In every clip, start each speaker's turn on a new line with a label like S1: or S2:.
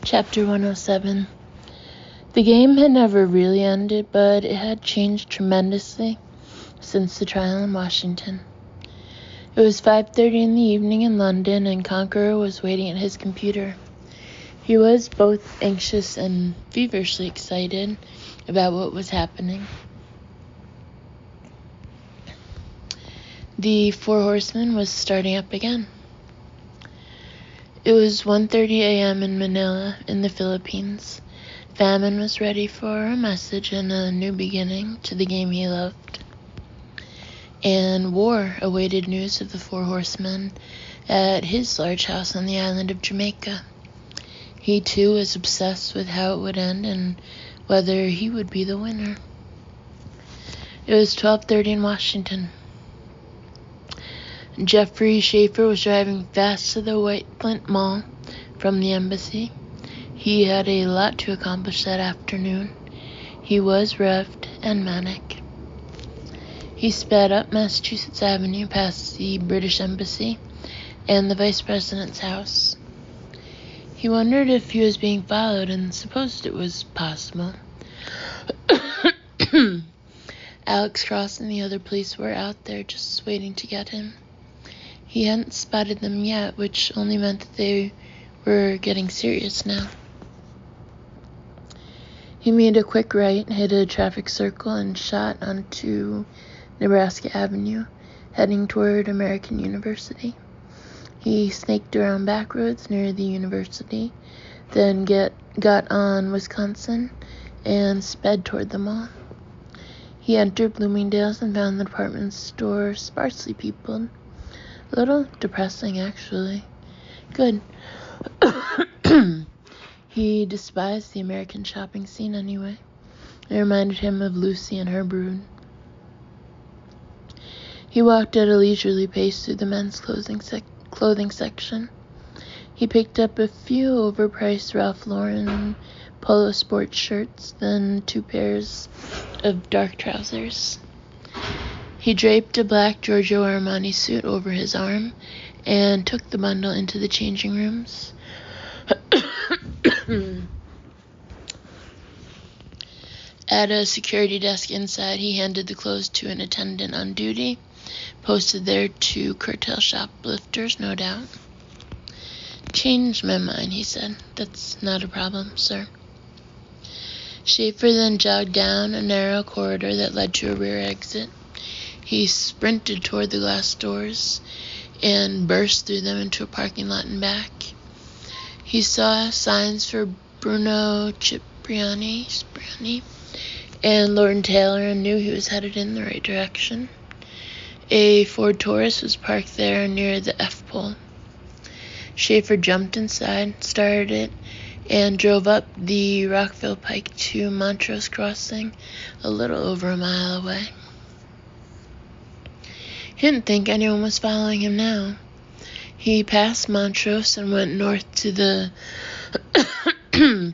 S1: Chapter 107. The game had never really ended, but it had changed tremendously since the trial in Washington. It was 5:30 in the evening in London, and Conqueror was waiting at his computer. He was both anxious and feverishly excited about what was happening. The Four Horsemen was starting up again. It was 1:30 a.m. in Manila, in the Philippines. Famine was ready for a message and a new beginning to the game he loved. And War awaited news of the Four Horsemen at his large house on the island of Jamaica. He too was obsessed with how it would end and whether he would be the winner. It was 12:30 in Washington. Jeffrey Schaefer was driving fast to the White Flint Mall from the embassy. He had a lot to accomplish that afternoon. He was revved and manic. He sped up Massachusetts Avenue past the British Embassy and the Vice President's house. He wondered if he was being followed and supposed it was possible. Alex Cross and the other police were out there just waiting to get him. He hadn't spotted them yet, which only meant that they were getting serious now. He made a quick right, hit a traffic circle, and shot onto Nebraska Avenue, heading toward American University. He snaked around back roads near the university, then got on Wisconsin, and sped toward the mall. He entered Bloomingdale's and found the department store sparsely peopled. A little depressing, actually. Good. He despised the American shopping scene anyway. It reminded him of Lucy and her brood. He walked at a leisurely pace through the men's clothing section. He picked up a few overpriced Ralph Lauren polo sports shirts, then 2 pairs of dark trousers. He draped a black Giorgio Armani suit over his arm and took the bundle into the changing rooms. At a security desk inside, he handed the clothes to an attendant on duty, posted there to curtail shoplifters, no doubt. "Changed my mind," he said. "That's not a problem, sir." Schaefer then jogged down a narrow corridor that led to a rear exit. He sprinted toward the glass doors and burst through them into a parking lot and back. He saw signs for Bruno Cipriani and Lord & Taylor and knew he was headed in the right direction. A Ford Taurus was parked there near the F-pole. Schaefer jumped inside, started it, and drove up the Rockville Pike to Montrose Crossing, a little over a mile away. He didn't think anyone was following him now. He passed Montrose and went north to the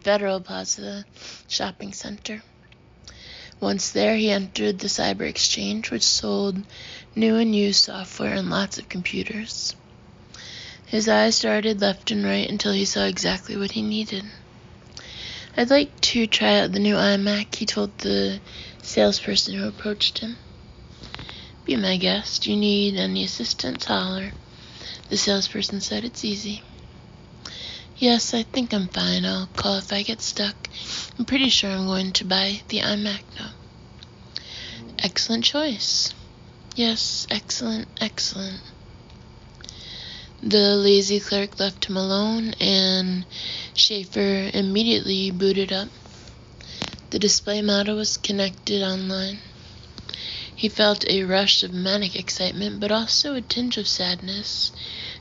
S1: Federal Plaza shopping center. Once there, he entered the Cyber Exchange, which sold new and used software and lots of computers. His eyes darted left and right until he saw exactly what he needed. "I'd like to try out the new iMac," he told the salesperson who approached him. "Be my guest. You need any assistance, holler," the salesperson said. "It's easy." "Yes, I think I'm fine. I'll call if I get stuck. I'm pretty sure I'm going to buy the iMac now." "Excellent choice." "Yes, excellent. The lazy clerk left him alone, and Schaefer immediately booted up. The display model was connected online. He felt a rush of manic excitement, but also a tinge of sadness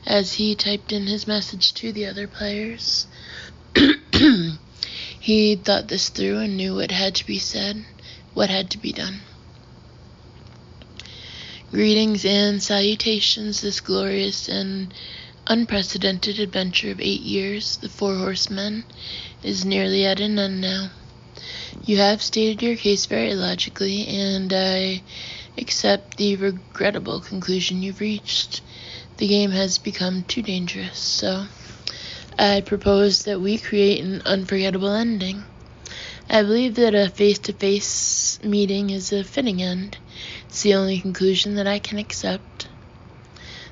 S1: as he typed in his message to the other players. He thought this through and knew what had to be said, what had to be done. "Greetings and salutations, this glorious and unprecedented adventure of 8 years, the Four Horsemen, is nearly at an end now. You have stated your case very logically, and I accept the regrettable conclusion you've reached. The game has become too dangerous, so I propose that we create an unforgettable ending. I believe that a face-to-face meeting is a fitting end. It's the only conclusion that I can accept.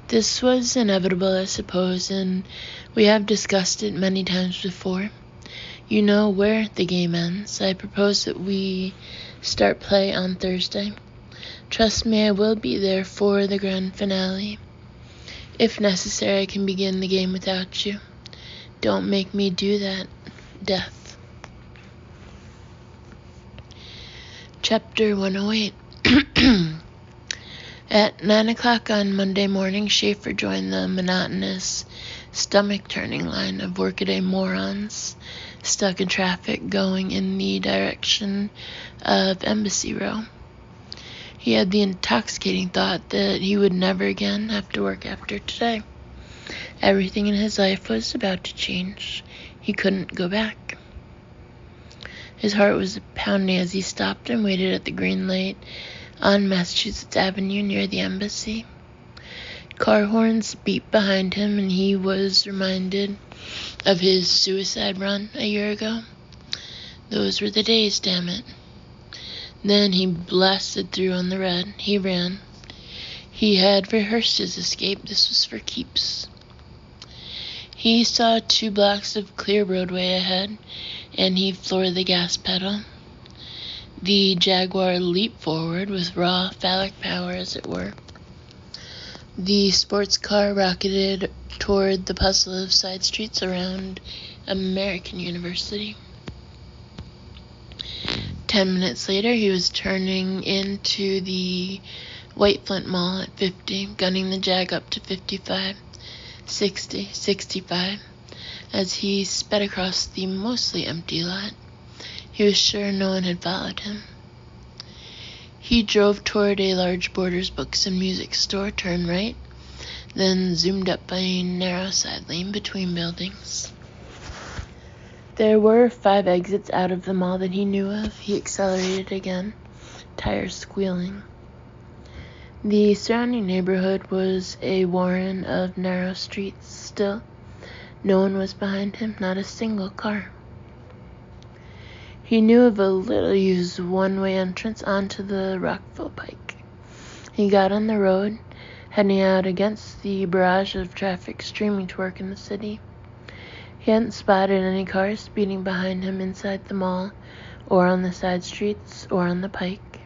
S1: This was inevitable, I suppose, and we have discussed it many times before. You know where the game ends. I propose that we start play on Thursday. Trust me, I will be there for the grand finale. If necessary, I can begin the game without you. Don't make me do that, Death. Chapter 108. At 9 o'clock on Monday morning, Schaefer joined the monotonous, stomach-turning line of workaday morons stuck in traffic going in the direction of Embassy Row. He had the intoxicating thought that he would never again have to work after today. Everything in his life was about to change. He couldn't go back. His heart was pounding as he stopped and waited at the green light on Massachusetts Avenue near the embassy. Car horns beeped behind him, and he was reminded of his suicide run a year ago. Those were the days, damn it. Then he blasted through on the red. He ran. He had rehearsed his escape. This was for keeps. He saw 2 blocks of clear roadway ahead, and he floored the gas pedal. The Jaguar leaped forward with raw phallic power, as it were. The sports car rocketed toward the puzzle of side streets around American University. 10 minutes later, he was turning into the White Flint Mall at 50, gunning the Jag up to 55, 60, 65. As he sped across the mostly empty lot, he was sure no one had followed him. He drove toward a large Borders Books and Music store, turned right, then zoomed up a narrow side lane between buildings. There were 5 exits out of the mall that he knew of. He accelerated again, tires squealing. The surrounding neighborhood was a warren of narrow streets. Still, no one was behind him, not a single car. He knew of a little-used one-way entrance onto the Rockville Pike. He got on the road, heading out against the barrage of traffic streaming to work in the city. He hadn't spotted any cars speeding behind him inside the mall, or on the side streets, or on the Pike.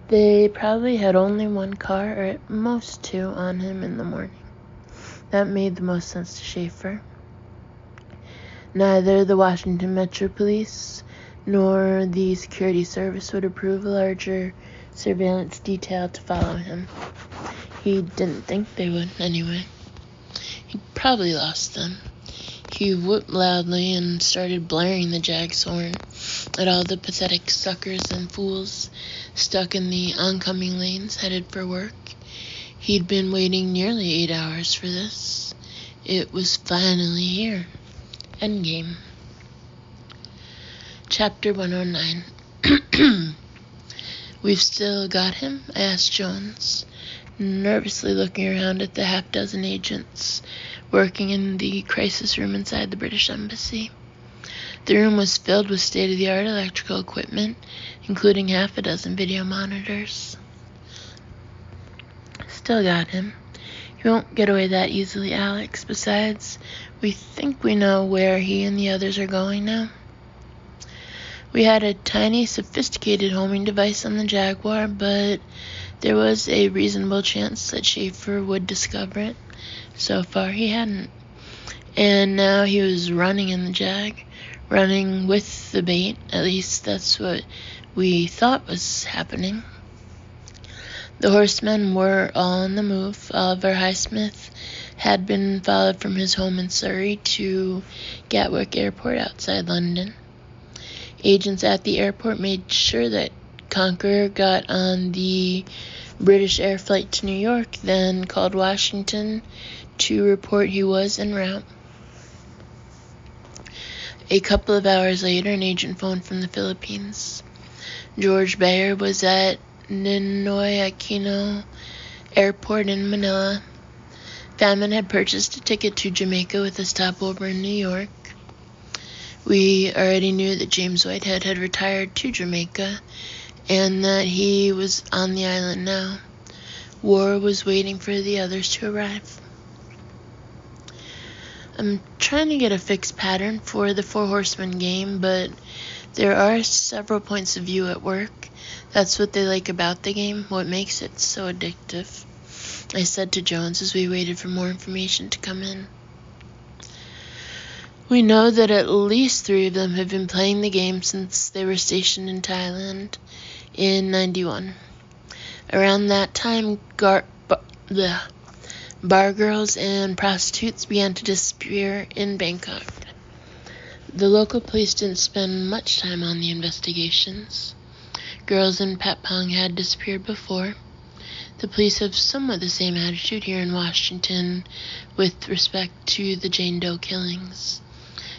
S1: They probably had only 1 car, or at most 2, on him in the morning. That made the most sense to Schaefer. Neither the Washington Metro Police nor the Security Service would approve a larger surveillance detail to follow him. He didn't think they would, anyway. He'd probably lost them. He whooped loudly and started blaring the Jag's horn at all the pathetic suckers and fools stuck in the oncoming lanes headed for work. He'd been waiting nearly 8 hours for this. It was finally here. Endgame. Chapter 109. We've still got him? I asked Jones, nervously looking around at the half-dozen agents working in the crisis room inside the British Embassy. The room was filled with state-of-the-art electrical equipment, including 6 video monitors. Still got him. He won't get away that easily, Alex. Besides, we think we know where he and the others are going now. We had a tiny, sophisticated homing device on the Jaguar, but there was a reasonable chance that Schaefer would discover it. So far, he hadn't. And now he was running in the Jag, running with the bait. At least that's what we thought was happening. The horsemen were all on the move. Oliver Highsmith had been followed from his home in Surrey to Gatwick Airport outside London. Agents at the airport made sure that Conqueror got on the British Air flight to New York, then called Washington to report he was en route. A couple of hours later, an agent phoned from the Philippines. George Bayer was at Ninoy Aquino Airport in Manila. Famine had purchased a ticket to Jamaica with a stopover in New York. We already knew that James Whitehead had retired to Jamaica and that he was on the island now. War was waiting for the others to arrive. I'm trying to get a fixed pattern for the Four Horsemen game, but there are several points of view at work. That's what they like about the game, what makes it so addictive, I said to Jones as we waited for more information to come in. We know that at least 3 of them have been playing the game since they were stationed in Thailand in 91. Around that time, bar girls and prostitutes began to disappear in Bangkok. The local police didn't spend much time on the investigations. Girls in Patpong had disappeared before. The police have somewhat the same attitude here in Washington with respect to the Jane Doe killings.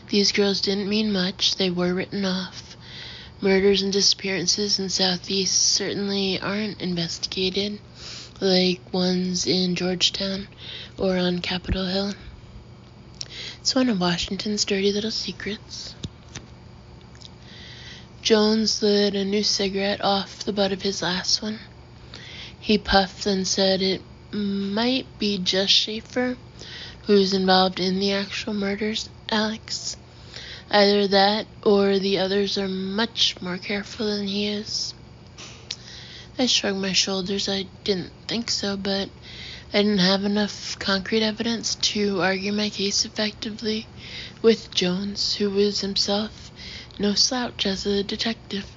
S1: These girls didn't mean much. They were written off. Murders and disappearances in Southeast certainly aren't investigated, like ones in Georgetown or on Capitol Hill. It's one of Washington's dirty little secrets. Jones lit a new cigarette off the butt of his last one. He puffed and said it might be just Schaefer who's involved in the actual murders, Alex. Either that or the others are much more careful than he is. I shrugged my shoulders. I didn't think so, but I didn't have enough concrete evidence to argue my case effectively with Jones, who was himself no slouch as a detective.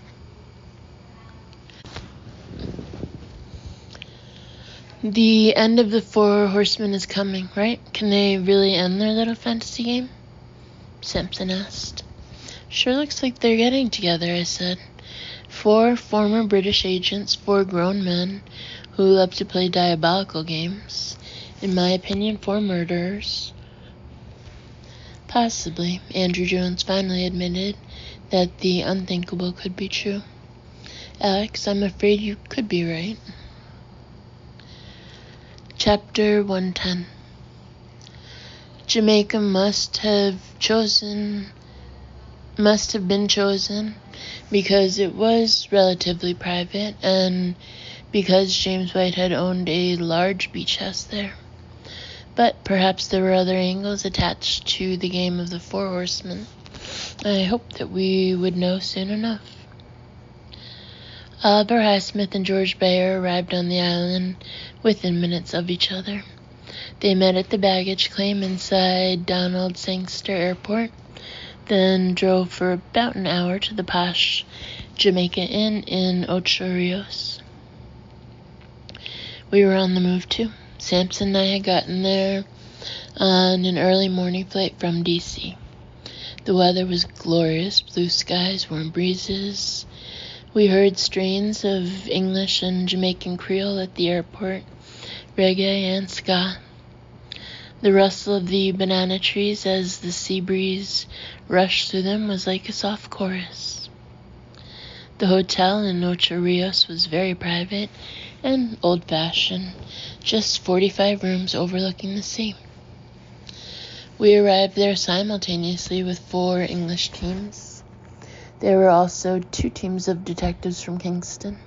S1: The end of the Four Horsemen is coming, right? Can they really end their little fantasy game? Sampson asked. Sure looks like they're getting together, I said. 4 former British agents, 4 grown men who love to play diabolical games. In my opinion, 4 murderers. Possibly. Andrew Jones finally admitted that the unthinkable could be true. Alex, I'm afraid you could be right. Chapter 110. Jamaica must have been chosen because it was relatively private and because James Whitehead owned a large beach house there. But perhaps there were other angles attached to the game of the Four Horsemen. I hoped that we would know soon enough. Oliver Highsmith and George Bayer arrived on the island within minutes of each other. They met at the baggage claim inside Donald Sangster Airport, then drove for about an hour to the posh Jamaica Inn in Ocho Rios. We were on the move too. Sampson and I had gotten there on an early morning flight from D.C. The weather was glorious, blue skies, warm breezes. We heard strains of English and Jamaican Creole at the airport, reggae and ska. The rustle of the banana trees as the sea breeze rushed through them was like a soft chorus. The hotel in Ocho Rios was very private and old-fashioned, just 45 rooms overlooking the sea. We arrived there simultaneously with 4 English teams. There were also 2 teams of detectives from Kingston.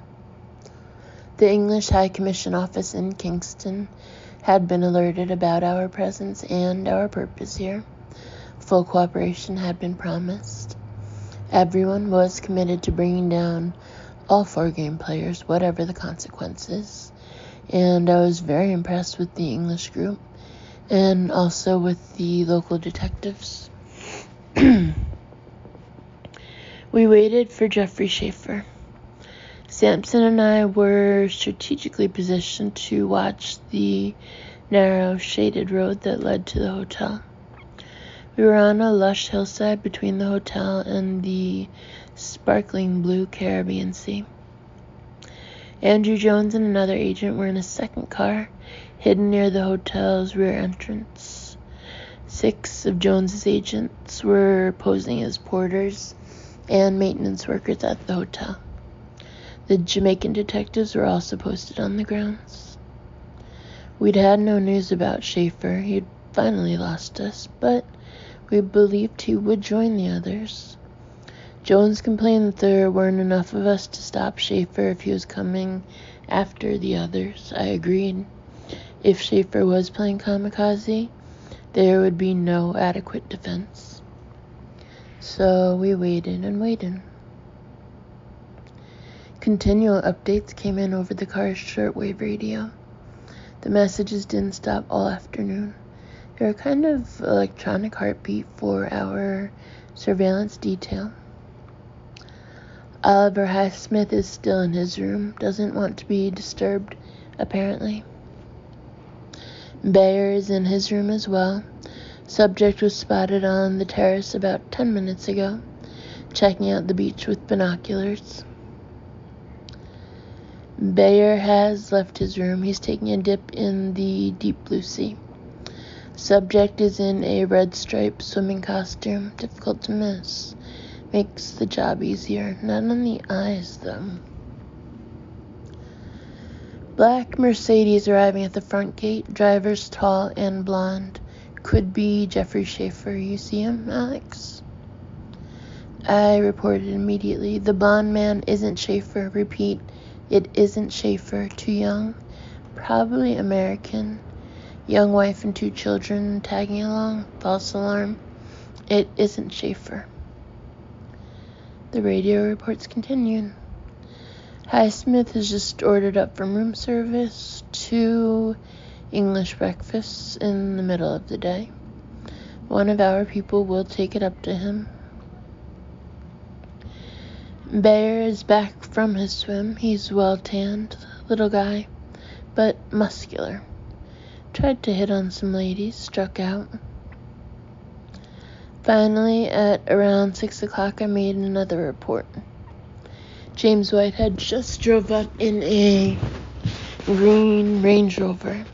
S1: The English High Commission office in Kingston had been alerted about our presence and our purpose here. Full cooperation had been promised. Everyone was committed to bringing down all 4 game players, whatever the consequences. And I was very impressed with the English group and also with the local detectives. We waited for Jeffrey Schaefer. Sampson and I were strategically positioned to watch the narrow, shaded road that led to the hotel. We were on a lush hillside between the hotel and the sparkling blue Caribbean Sea. Andrew Jones and another agent were in a second car, hidden near the hotel's rear entrance. 6 of Jones's agents were posing as porters and maintenance workers at the hotel. The Jamaican detectives were also posted on the grounds. We'd had no news about Schaefer. He'd finally lost us, but we believed he would join the others. Jones complained that there weren't enough of us to stop Schaefer if he was coming after the others. I agreed. If Schaefer was playing kamikaze, there would be no adequate defense. So we waited and waited. Continual updates came in over the car's shortwave radio. The messages didn't stop all afternoon. They were kind of electronic heartbeat for our surveillance detail. Oliver Highsmith is still in his room, doesn't want to be disturbed, apparently. Bayer is in his room as well. Subject was spotted on the terrace about 10 minutes ago, checking out the beach with binoculars. Bayer has left his room. He's taking a dip in the deep blue sea. Subject is in a red striped swimming costume, difficult to miss. Makes the job easier. Not on the eyes, though. Black Mercedes arriving at the front gate. Driver's tall and blonde. Could be Jeffrey Schaefer. You see him, Alex? I reported immediately. The blonde man isn't Schaefer. Repeat, it isn't Schaefer. Too young. Probably American. Young wife and 2 children tagging along. False alarm. It isn't Schaefer. The radio reports continued. Highsmith has just ordered up from room service 2 English breakfasts in the middle of the day. One of our people will take it up to him. Bayer is back from his swim. He's well-tanned, little guy, but muscular. Tried to hit on some ladies, struck out. Finally, at around 6 o'clock, I made another report. James Whitehead just drove up in a green Range Rover.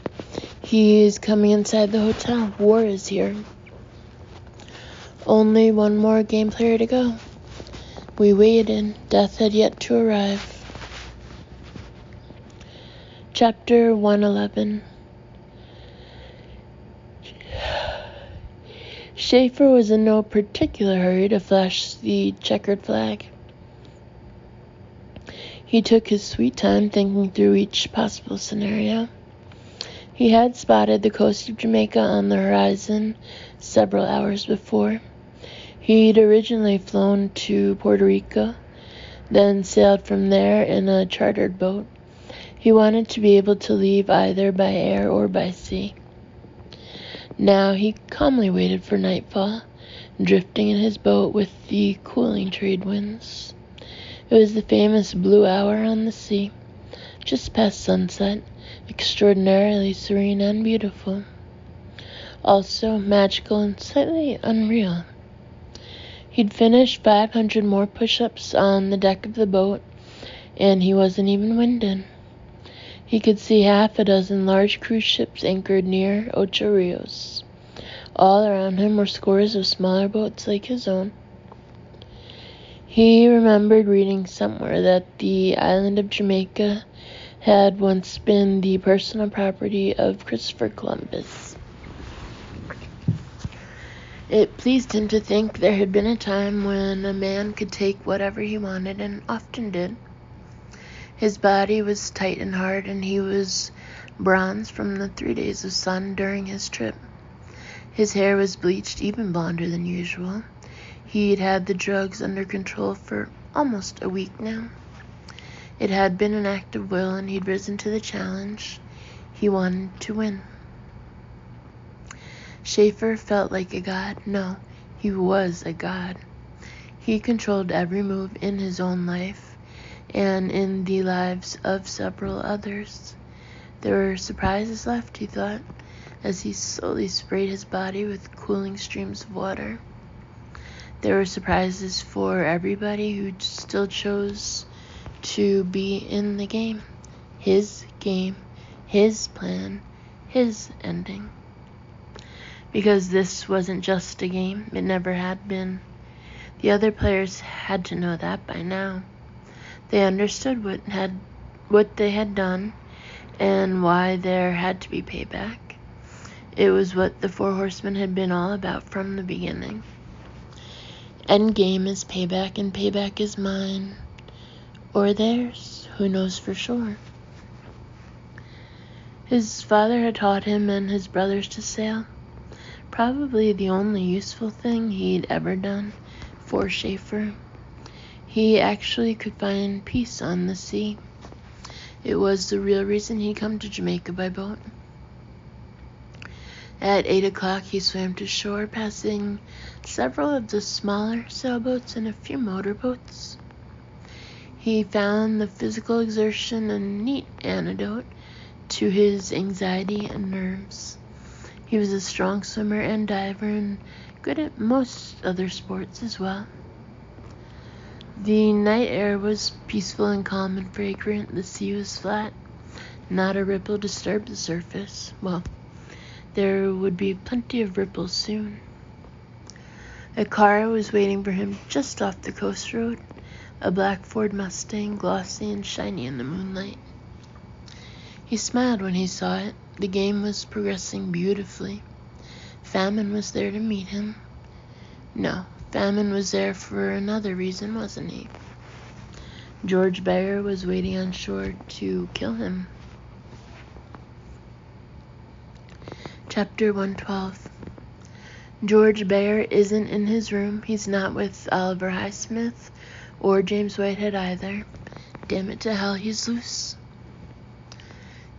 S1: He is coming inside the hotel. War is here. Only one more game player to go. We waited. Death had yet to arrive. Chapter 111. Schaefer was in no particular hurry to flash the checkered flag. He took his sweet time thinking through each possible scenario. He had spotted the coast of Jamaica on the horizon several hours before. He'd originally flown to Puerto Rico, then sailed from there in a chartered boat. He wanted to be able to leave either by air or by sea. Now he calmly waited for nightfall, drifting in his boat with the cooling trade winds. It was the famous blue hour on the sea, just past sunset, extraordinarily serene and beautiful. Also magical and slightly unreal. He'd finished 500 more push-ups on the deck of the boat, and he wasn't even winded. He could see 6 large cruise ships anchored near Ocho Rios. All around him were scores of smaller boats like his own. He remembered reading somewhere that the island of Jamaica had once been the personal property of Christopher Columbus. It pleased him to think there had been a time when a man could take whatever he wanted, and often did. His body was tight and hard, and he was bronzed from the 3 days of sun during his trip. His hair was bleached even blonder than usual. He'd had the drugs under control for almost a week now. It had been an act of will, and he'd risen to the challenge. He wanted to win. Schaefer felt like a god. No, he was a god. He controlled every move in his own life and in the lives of several others. There were surprises left, he thought, as he slowly sprayed his body with cooling streams of water. There were surprises for everybody who still chose to be in the game. His game, his plan, his ending. Because this wasn't just a game, it never had been. The other players had to know that by now. They understood what they had done, and why there had to be payback. It was what the Four Horsemen had been all about from the beginning. Endgame is payback, and payback is mine. Or theirs. Who knows for sure? His father had taught him and his brothers to sail. Probably the only useful thing he'd ever done for Schaefer. He actually could find peace on the sea. It was the real reason he'd come to Jamaica by boat. At 8 o'clock, he swam to shore, passing several of the smaller sailboats and a few motorboats. He found the physical exertion a neat antidote to his anxiety and nerves. He was a strong swimmer and diver and good at most other sports as well. The night air was peaceful and calm and fragrant. The sea was flat. Not a ripple disturbed the surface. Well, there would be plenty of ripples soon. A car was waiting for him just off the coast road, a black Ford Mustang, glossy and shiny in the moonlight. He smiled when he saw it. The game was progressing beautifully. Famine was there to meet him. No, Famine was there for another reason, wasn't he? George Beyer was waiting on shore to kill him. Chapter 112. George Beyer isn't in his room. He's not with Oliver Highsmith or James Whitehead either. Damn it to hell, he's loose.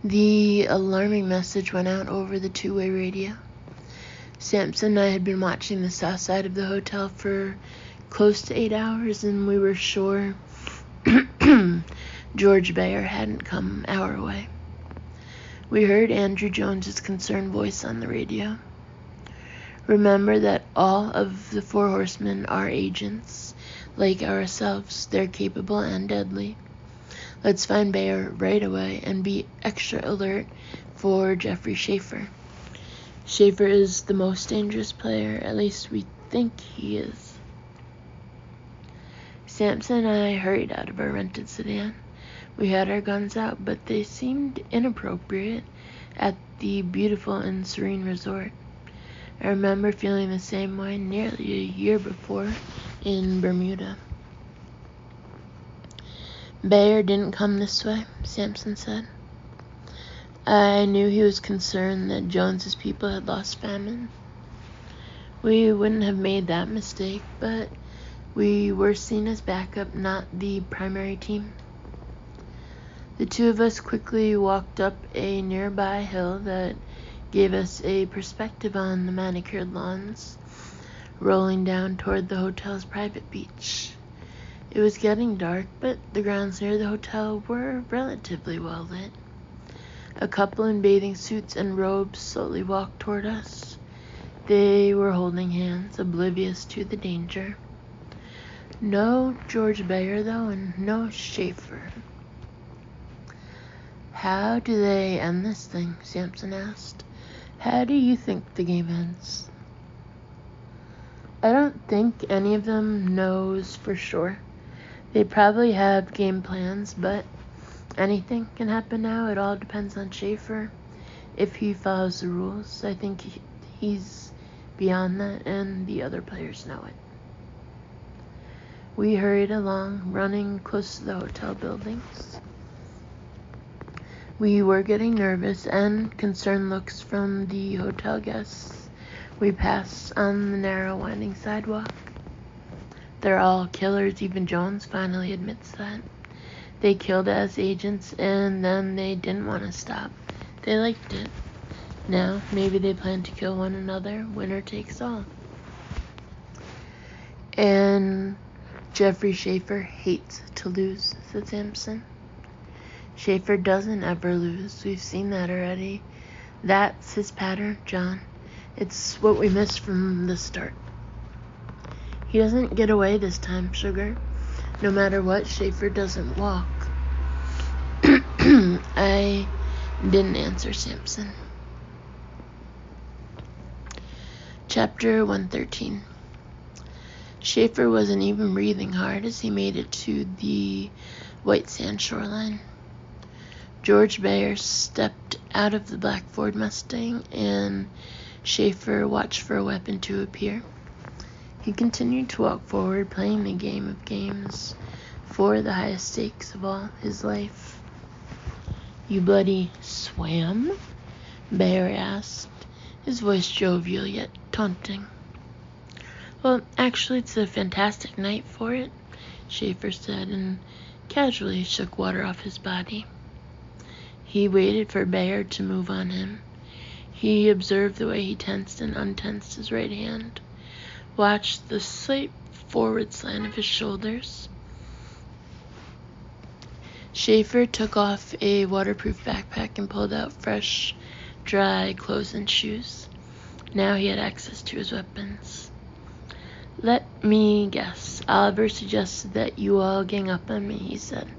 S1: The alarming message went out over the two-way radio. Sampson and I had been watching the south side of the hotel for close to 8 hours, and we were sure George Beyer hadn't come our way. We heard Andrew Jones's concerned voice on the radio. Remember that all of the Four Horsemen are agents, like ourselves. They're capable and deadly. Let's find Beyer right away and be extra alert for Jeffrey Schaefer. Schaefer is the most dangerous player, at least we think he is. Sampson and I hurried out of our rented sedan. We had our guns out, but they seemed inappropriate at the beautiful and serene resort. I remember feeling the same way nearly a year before in Bermuda. Beyer didn't come this way, Sampson said. I knew he was concerned that Jones's people had lost Famine. We wouldn't have made that mistake, but we were seen as backup, not the primary team. The two of us quickly walked up a nearby hill that gave us a perspective on the manicured lawns, rolling down toward the hotel's private beach. It was getting dark, but the grounds near the hotel were relatively well lit. A couple in bathing suits and robes slowly walked toward us. They were holding hands, oblivious to the danger. No George Beyer, though, and no Schaefer. How do they end this thing? Sampson asked. How do you think the game ends? I don't think any of them knows for sure. They probably have game plans, but anything can happen now. It all depends on Schaefer. If he follows the rules, I think he's beyond that, and the other players know it. We hurried along, running close to the hotel buildings. We were getting nervous, and concerned looks from the hotel guests we passed on the narrow, winding sidewalk. They're all killers. Even Jones finally admits that. They killed as agents, and then they didn't want to stop. They liked it. Now, maybe they plan to kill one another. Winner takes all. And Jeffrey Schaefer hates to lose, said Sampson. Schaefer doesn't ever lose. We've seen that already. That's his pattern, John. It's what we missed from the start. He doesn't get away this time, Sugar. No matter what, Schaefer doesn't walk. I didn't answer Sampson. Chapter 113. Schaefer wasn't even breathing hard as he made it to the white sand shoreline. George Bear stepped out of the black Ford Mustang, and Schaefer watched for a weapon to appear. He continued to walk forward, playing the game of games for the highest stakes of all his life. "You bloody swam?" Bear asked, his voice jovial yet taunting. "Well, actually, it's a fantastic night for it," Schaefer said, and casually shook water off his body. He waited for Bear to move on him. He observed the way he tensed and untensed his right hand, watched the slight forward slant of his shoulders. Schaefer took off a waterproof backpack and pulled out fresh, dry clothes and shoes. Now he had access to his weapons. "Let me guess. Oliver suggested that you all gang up on me," he said.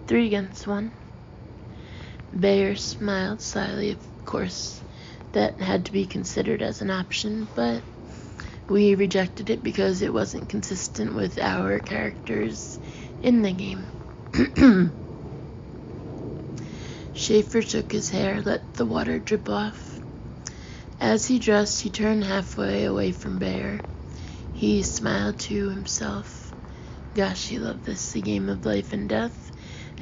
S1: 3 against 1. Bear smiled slyly. Of course, that had to be considered as an option, but we rejected it because it wasn't consistent with our characters in the game. Schaefer shook his hair, let the water drip off. As he dressed, he turned halfway away from Bear. He smiled to himself. Gosh, he loved this, the game of life and death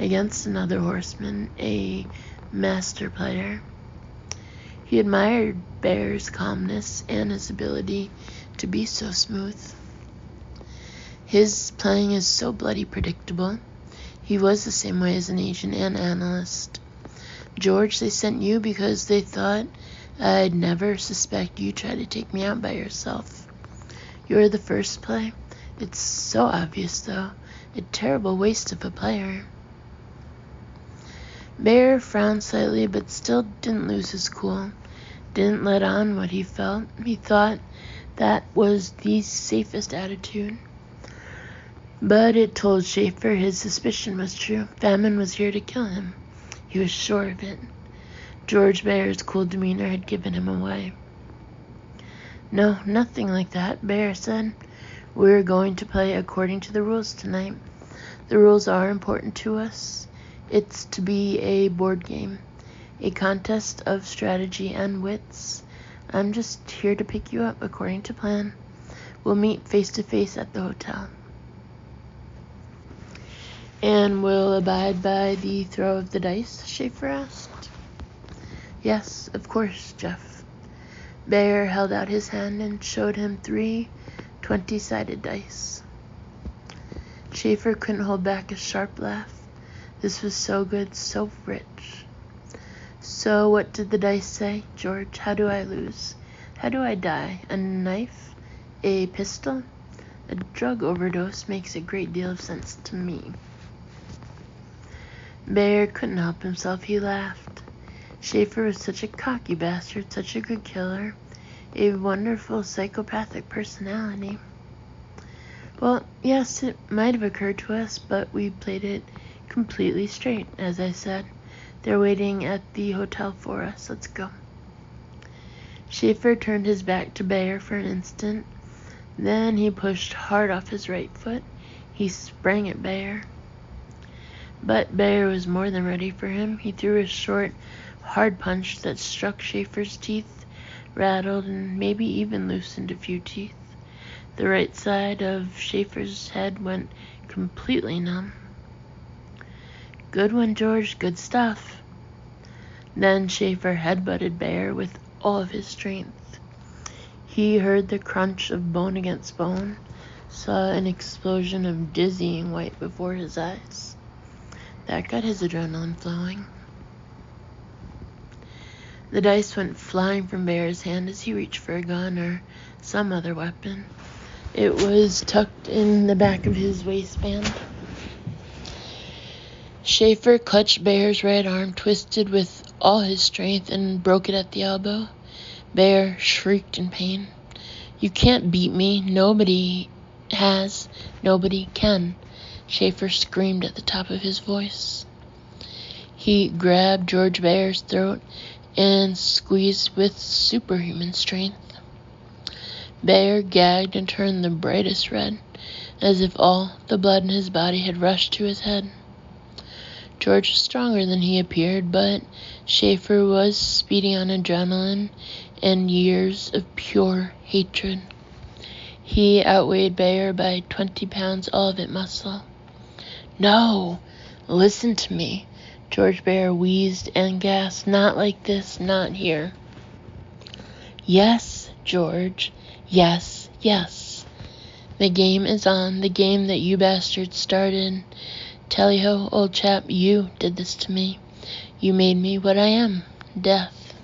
S1: against another horseman, a master player. He admired Bear's calmness and his ability to be so smooth. His playing is so bloody predictable. He was the same way as an agent and analyst. "George, they sent you because they thought I'd never suspect you tried to take me out by yourself. You're the first play. It's so obvious, though. A terrible waste of a player." Bear frowned slightly, but still didn't lose his cool. Didn't let on what he felt. He thought that was the safest attitude. But it told Schaefer his suspicion was true. Famine was here to kill him. He was sure of it. George Bear's cool demeanor had given him away. "No, nothing like that," Bear said. "We're going to play according to the rules tonight. The rules are important to us. It's to be a board game, a contest of strategy and wits. I'm just here to pick you up according to plan. We'll meet face to face at the hotel." "And will abide by the throw of the dice?" Schaefer asked. "Yes, of course, Jeff." Bear held out his hand and showed him 3 20-sided dice. Schaefer couldn't hold back a sharp laugh. This was so good, so rich. "So what did the dice say, George? How do I lose? How do I die? A knife? A pistol? A drug overdose makes a great deal of sense to me." Bear couldn't help himself. He laughed. Schaefer was such a cocky bastard, such a good killer, a wonderful psychopathic personality. "Well, yes, it might have occurred to us, but we played it completely straight, as I said. They're waiting at the hotel for us. Let's go." Schaefer turned his back to Bear for an instant. Then he pushed hard off his right foot. He sprang at Bear. But Bear was more than ready for him. He threw a short, hard punch that struck Schaefer's teeth, rattled, and maybe even loosened a few teeth. The right side of Schaefer's head went completely numb. "Good one, George. Good stuff." Then Schaefer headbutted Bear with all of his strength. He heard the crunch of bone against bone, saw an explosion of dizzying white before his eyes. That got his adrenaline flowing. The dice went flying from Bear's hand as he reached for a gun or some other weapon. It was tucked in the back of his waistband. Schaefer clutched Bear's right arm, twisted with all his strength, and broke it at the elbow. Bear shrieked in pain. "You can't beat me. Nobody has. Nobody can," Schaefer screamed at the top of his voice. He grabbed George Bear's throat and squeezed with superhuman strength. Bear gagged and turned the brightest red, as if all the blood in his body had rushed to his head. George was stronger than he appeared, but Schaefer was speeding on adrenaline and years of pure hatred. He outweighed Bayer by 20 pounds, all of it muscle. "No, listen to me," George Bayer wheezed and gasped. "Not like this, not here." "Yes, George, yes, yes. The game is on, the game that you bastards started. Tally-ho, old chap, you did this to me. You made me what I am, death."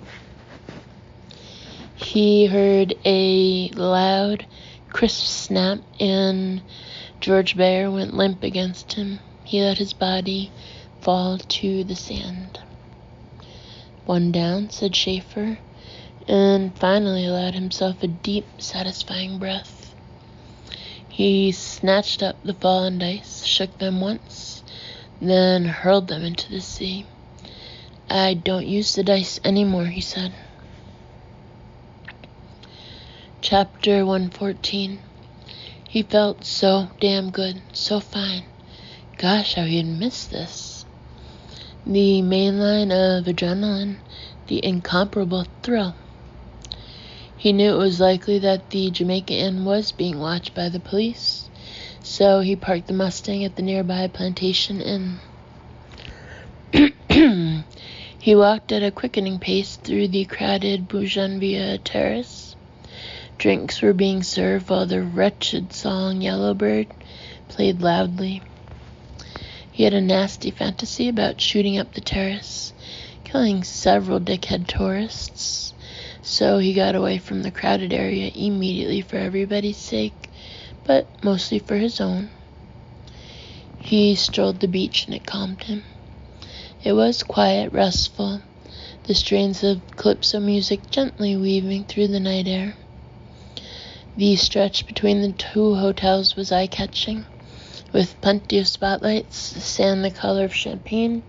S1: He heard a loud, crisp snap, and George Bayer went limp against him. He let his body fall to the sand. "One down," said Schaefer, and finally allowed himself a deep, satisfying breath. He snatched up the fallen dice, shook them once, then hurled them into the sea. "I don't use the dice anymore," he said. Chapter 114. He felt so damn good, so fine. Gosh, how he had missed this. The main line of adrenaline, the incomparable thrill. He knew it was likely that the Jamaica Inn was being watched by the police, so he parked the Mustang at the nearby Plantation Inn. He walked at a quickening pace through the crowded Bougainvillea terrace. Drinks were being served while the wretched song Yellowbird played loudly. He had a nasty fantasy about shooting up the terrace, killing several dickhead tourists, so he got away from the crowded area immediately for everybody's sake, but mostly for his own. He strolled the beach and it calmed him. It was quiet, restful, the strains of calypso music gently weaving through the night air. The stretch between the two hotels was eye-catching, with plenty of spotlights, the sand the color of champagne,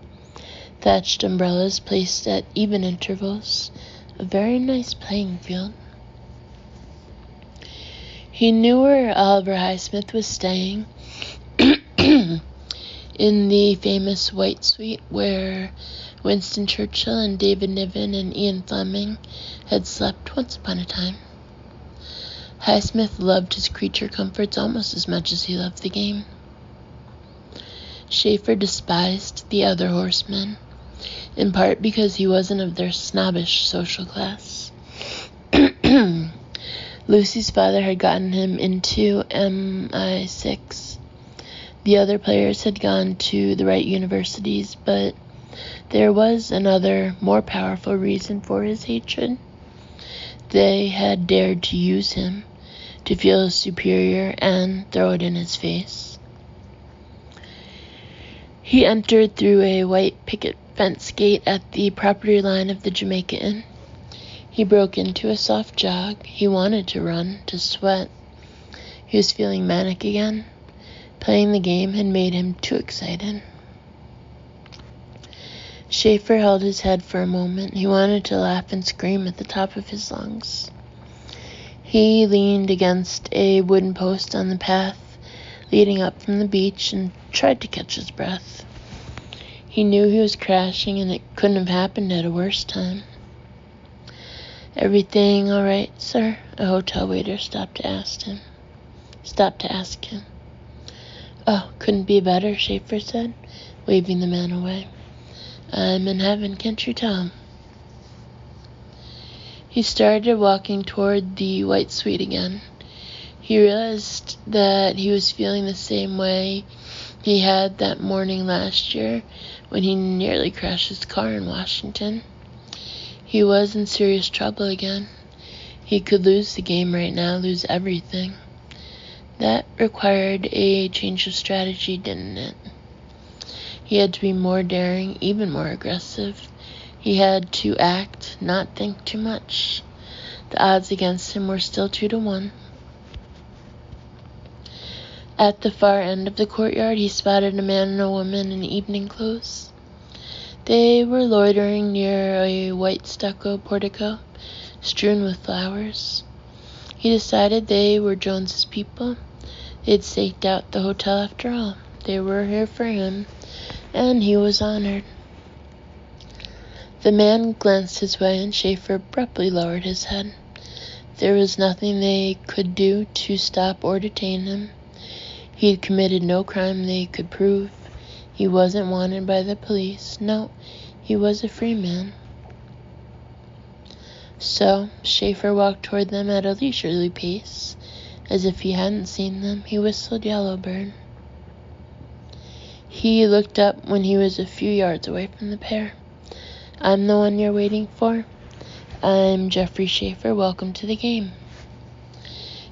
S1: thatched umbrellas placed at even intervals, a very nice playing field. He knew where Oliver Highsmith was staying, in the famous White Suite where Winston Churchill and David Niven and Ian Fleming had slept once upon a time. Highsmith loved his creature comforts almost as much as he loved the game. Schaefer despised the other horsemen, in part because he wasn't of their snobbish social class. Lucy's father had gotten him into MI6. The other players had gone to the right universities, but there was another, more powerful reason for his hatred. They had dared to use him, to feel superior and throw it in his face. He entered through a white picket fence gate at the property line of the Jamaica Inn. He broke into a soft jog. He wanted to run, to sweat. He was feeling manic again. Playing the game had made him too excited. Schaefer held his head for a moment. He wanted to laugh and scream at the top of his lungs. He leaned against a wooden post on the path leading up from the beach and tried to catch his breath. He knew he was crashing and it couldn't have happened at a worse time. "Everything all right, sir?" A hotel waiter stopped to ask him. "Oh, couldn't be better," Schaefer said, waving the man away. "I'm in heaven, can't you tell?" He started walking toward the White Suite again. He realized that he was feeling the same way he had that morning last year when he nearly crashed his car in Washington. He was in serious trouble again. He could lose the game right now, lose everything. That required a change of strategy, didn't it? He had to be more daring, even more aggressive. He had to act, not think too much. The odds against him were still 2-1. At the far end of the courtyard, he spotted a man and a woman in evening clothes. They were loitering near a white stucco portico, strewn with flowers. He decided they were Jones's people. They'd staked out the hotel after all. They were here for him. and he was honored. The man glanced his way, and Schaefer abruptly lowered his head. There was nothing they could do to stop or detain him. He had committed no crime they could prove. He wasn't wanted by the police. No, he was a free man. So Schaefer walked toward them at a leisurely pace. As if he hadn't seen them, he whistled Yellowbird. He looked up when he was a few yards away from the pair. "I'm the one you're waiting for. I'm Jeffrey Schaefer. Welcome to the game."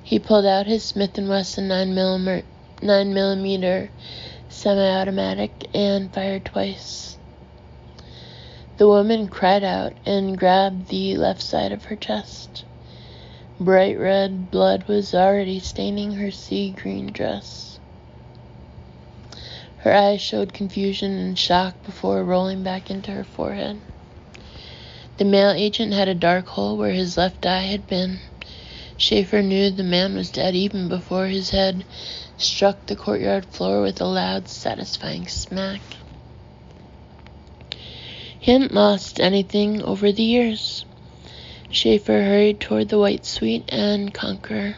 S1: He pulled out his Smith & Wesson 9mm semi-automatic and fired twice. The woman cried out and grabbed the left side of her chest. Bright red blood was already staining her sea-green dress. Her eyes showed confusion and shock before rolling back into her forehead. The male agent had a dark hole where his left eye had been. Schaefer knew the man was dead even before his head struck the courtyard floor with a loud, satisfying smack. He hadn't lost anything over the years. Schaefer hurried toward the White Suite and Conqueror.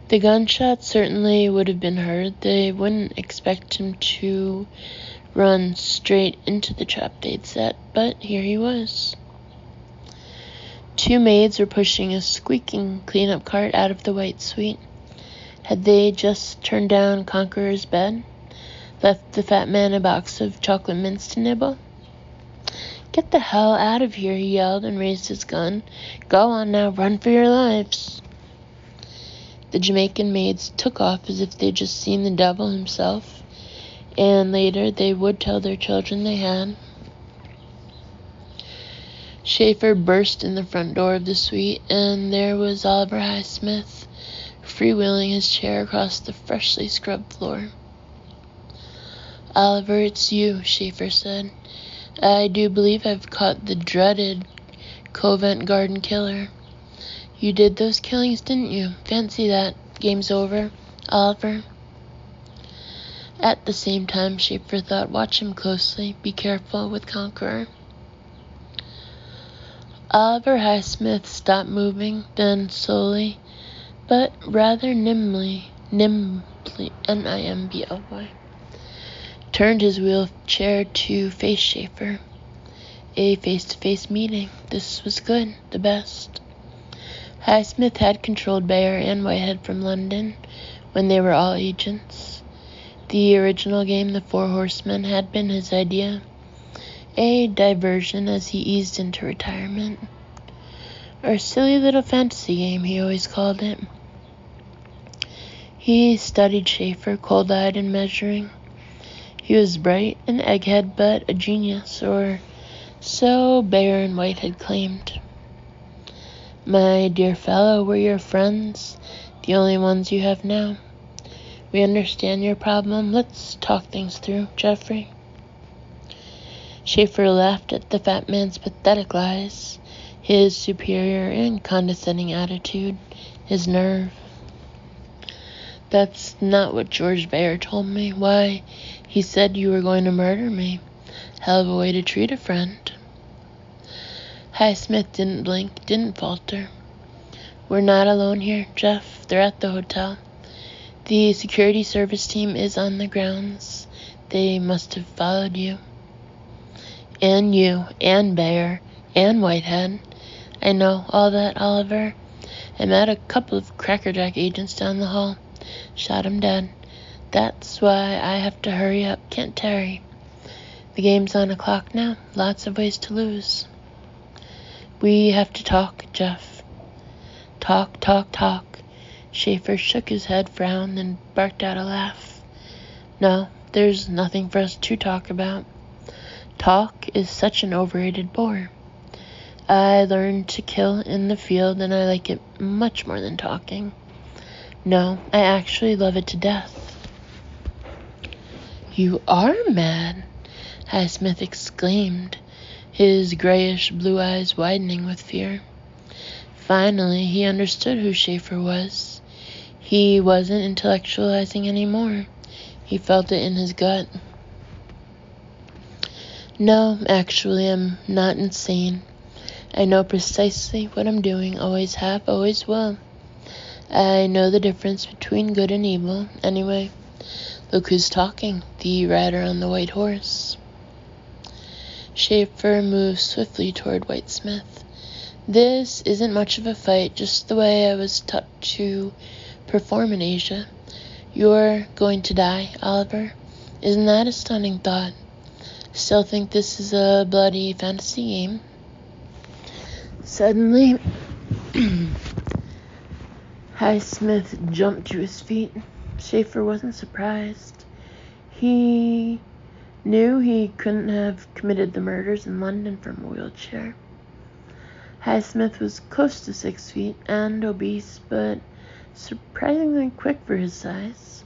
S1: The gunshots certainly would have been heard. They wouldn't expect him to run straight into the trap they'd set, but here he was. Two maids were pushing a squeaking cleanup cart out of the White Suite. Had they just turned down Conqueror's bed? Left the fat man a box of chocolate mints to nibble? "Get the hell out of here," he yelled and raised his gun. "Go on now, run for your lives." The Jamaican maids took off as if they'd just seen the devil himself, and later they would tell their children they had. Schaefer burst in the front door of the suite, and there was Oliver Highsmith, freewheeling his chair across the freshly scrubbed floor. "Oliver, it's you," Schaefer said. "I do believe I've caught the dreaded Covent Garden killer. You did those killings, didn't you? Fancy that. Game's over, Oliver." At the same time, Schaefer thought, watch him closely. Be careful with Conqueror. Oliver Highsmith stopped moving, then slowly, but rather nimbly, N-I-M-B-L-Y, turned his wheelchair to face Schaefer. A face-to-face meeting. This was good, the best. Highsmith had controlled Bayer and Whitehead from London when they were all agents. The original game, The Four Horsemen, had been his idea. A diversion as he eased into retirement. Or silly little fantasy game, he always called it. He studied Schaefer, cold-eyed and measuring. He was bright, an egghead, but a genius, or so Bayer and Whitehead claimed. "My dear fellow, we're your friends, the only ones you have now. We understand your problem. Let's talk things through, Jeffrey." Schaefer laughed at the fat man's pathetic lies, his superior and condescending attitude, his nerve. "That's not what George Bayer told me. Why, he said you were going to murder me. Hell of a way to treat a friend." Highsmith didn't blink, didn't falter. "We're not alone here, Jeff. They're at the hotel. The security service team is on the grounds. They must have followed you. And you, and Bayer, and Whitehead. I know all that, Oliver. I met a couple of crackerjack agents down the hall. Shot 'em dead. That's why I have to hurry up. Can't tarry. The game's on a clock now. Lots of ways to lose. We have to talk, Jeff." Talk, talk, talk. Schaefer shook his head, frowned, and barked out a laugh. "No, there's nothing for us to talk about. Talk is such an overrated bore. I learned to kill in the field, and I like it much more than talking. No, I actually love it to death." "You are mad," Highsmith exclaimed, his grayish blue eyes widening with fear. Finally, he understood who Schaefer was. He wasn't intellectualizing anymore. He felt it in his gut. No, actually, I'm not insane. I know precisely what I'm doing, always have, always will. I know the difference between good and evil. Anyway, look who's talking, the rider on the white horse. Schaefer moved swiftly toward Whitesmith. This isn't much of a fight, just the way I was taught to perform in Asia. You're going to die, Oliver. Isn't that a stunning thought? Still think this is a bloody fantasy game? Suddenly, Highsmith jumped to his feet. Schaefer wasn't surprised. He knew he couldn't have committed the murders in London from a wheelchair. Highsmith was close to 6 feet and obese, but surprisingly quick for his size.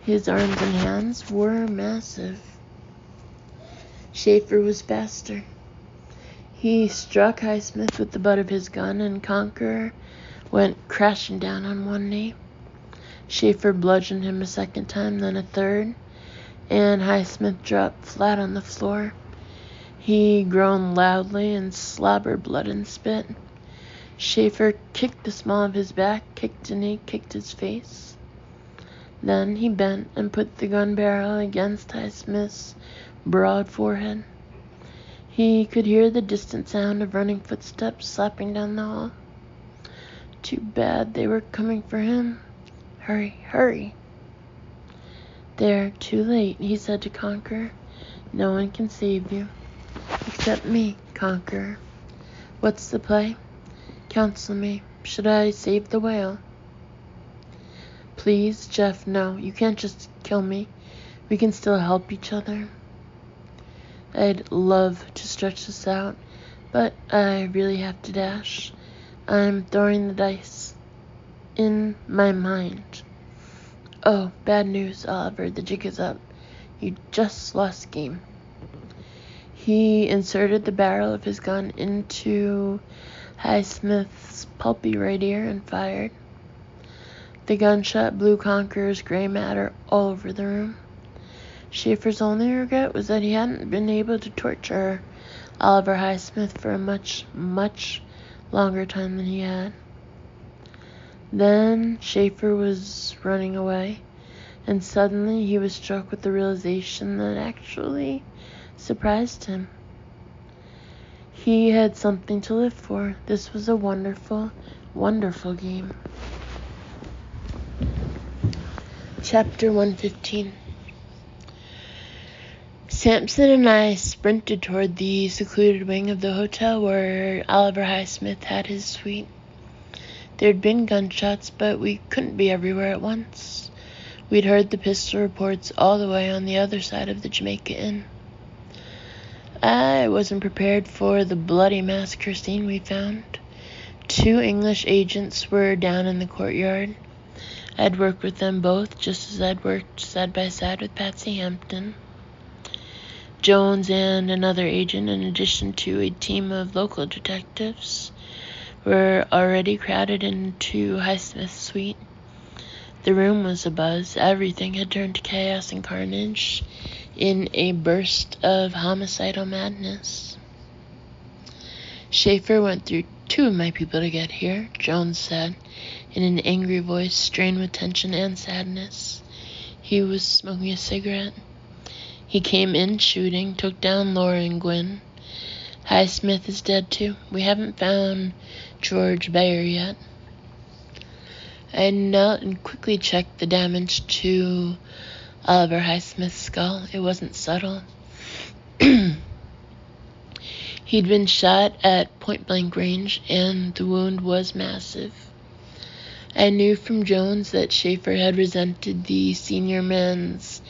S1: His arms and hands were massive. Schaefer was faster. He struck Highsmith with the butt of his gun, and Conqueror went crashing down on one knee. Schaefer bludgeoned him a second time, then a third, and Highsmith dropped flat on the floor. He groaned loudly and slobbered blood and spit. Schaefer kicked the small of his back, kicked a knee, kicked his face. Then he bent and put the gun barrel against Highsmith's broad forehead. He could hear the distant sound of running footsteps slapping down the hall. Too bad they were coming for him. Hurry, hurry. There, too late, he said to Conqueror. No one can save you. Except me, Conqueror. What's the play? Counsel me. Should I save the whale? Please, Jeff, no. You can't just kill me. We can still help each other. I'd love to stretch this out, but I really have to dash. I'm throwing the dice. In my mind. Oh, bad news, Oliver. The jig is up. You just lost game. He inserted the barrel of his gun into Highsmith's pulpy right ear and fired. The gunshot blew Conqueror's gray matter all over the room. Schaefer's only regret was that he hadn't been able to torture Oliver Highsmith for a much, much longer time than he had. Then Schaefer was running away, and suddenly he was struck with the realization that actually surprised him. He had something to live for. This was a wonderful, wonderful game. Chapter 115. Sampson and I sprinted toward the secluded wing of the hotel where Oliver Highsmith had his suite. There'd been gunshots, but we couldn't be everywhere at once. We'd heard the pistol reports all the way on the other side of the Jamaica Inn. I wasn't prepared for the bloody massacre scene we found. 2 English agents were down in the courtyard. I'd worked with them both just as I'd worked side by side with Patsy Hampton. Jones and another agent, in addition to a team of local detectives, were already crowded into Highsmith's suite. The room was abuzz. Everything had turned to chaos and carnage in a burst of homicidal madness. Schaefer went through 2 of my people to get here, Jones said, in an angry voice strained with tension and sadness. He was smoking a cigarette. He came in shooting, took down Laura and Gwyn. Highsmith is dead too. We haven't found George Bayer yet. I knelt and quickly checked the damage to Oliver Highsmith's skull. It wasn't subtle. He'd been shot at point-blank range, and the wound was massive. I knew from Jones that Schaefer had resented the senior man's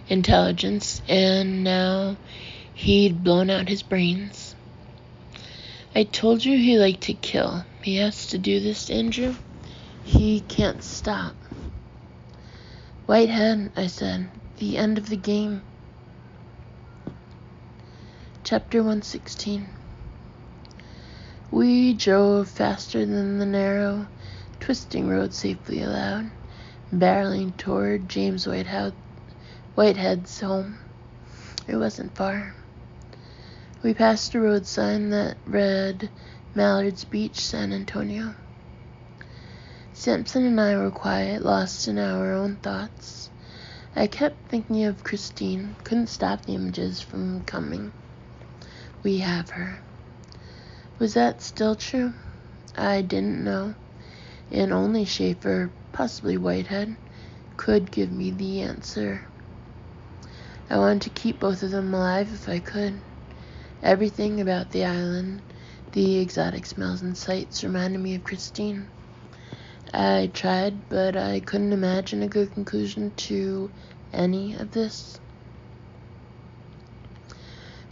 S1: intelligence, and now he'd blown out his brains. I told you he liked to kill. He has to do this, Andrew. He can't stop. Whitehead, I said, the end of the game. Chapter 116. We drove faster than the narrow, twisting road safely allowed, barreling toward James Whitehead's home. It wasn't far. We passed a road sign that read Mallard's Beach, San Antonio. Sampson and I were quiet, lost in our own thoughts. I kept thinking of Christine, couldn't stop the images from coming. We have her. Was that still true? I didn't know, and only Schaefer, possibly Whitehead, could give me the answer. I wanted to keep both of them alive if I could. Everything about the island, the exotic smells and sights reminded me of Christine. I tried, but I couldn't imagine a good conclusion to any of this.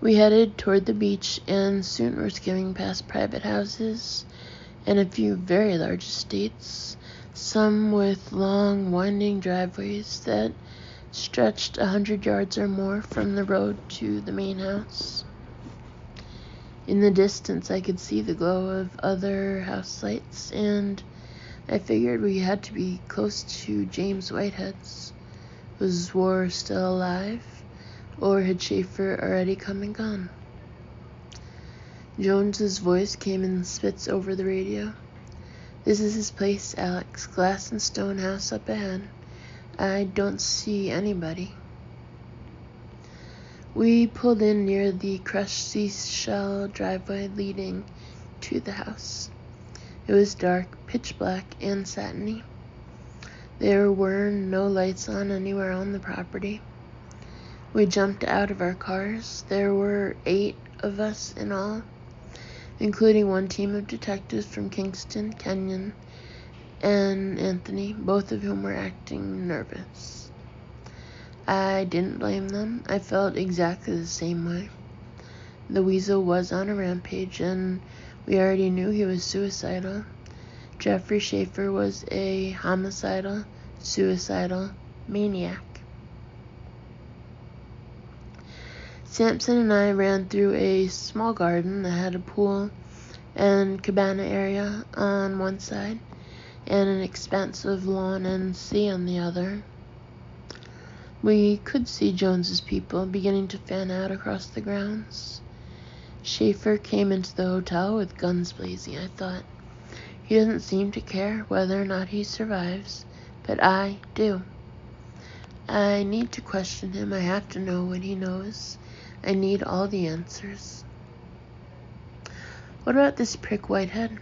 S1: We headed toward the beach and soon were skimming past private houses and a few very large estates, some with long, winding driveways that stretched 100 yards or more from the road to the main house. In the distance, I could see the glow of other house lights, and I figured we had to be close to James Whitehead's. Was War still alive, or had Schaefer already come and gone? Jones's voice came in spits over the radio. "This is his place, Alex. Glass and stone house up ahead. I don't see anybody." We pulled in near the crushed seashell driveway leading to the house. It was dark, pitch black, and satiny. There were no lights on anywhere on the property. We jumped out of our cars. There were 8 of us in all, including one team of detectives from Kingston, Kenyon, and Anthony, both of whom were acting nervous. I didn't blame them. I felt exactly the same way. The weasel was on a rampage, and we already knew he was suicidal. Jeffrey Schaefer was a homicidal, suicidal maniac. Sampson and I ran through a small garden that had a pool and cabana area on one side and an expansive lawn and sea on the other. We could see Jones's people beginning to fan out across the grounds. Schaefer came into the hotel with guns blazing. I thought, he doesn't seem to care whether or not he survives, but I do. I need to question him. I have to know what he knows. I need all the answers. "What about this prick Whitehead?"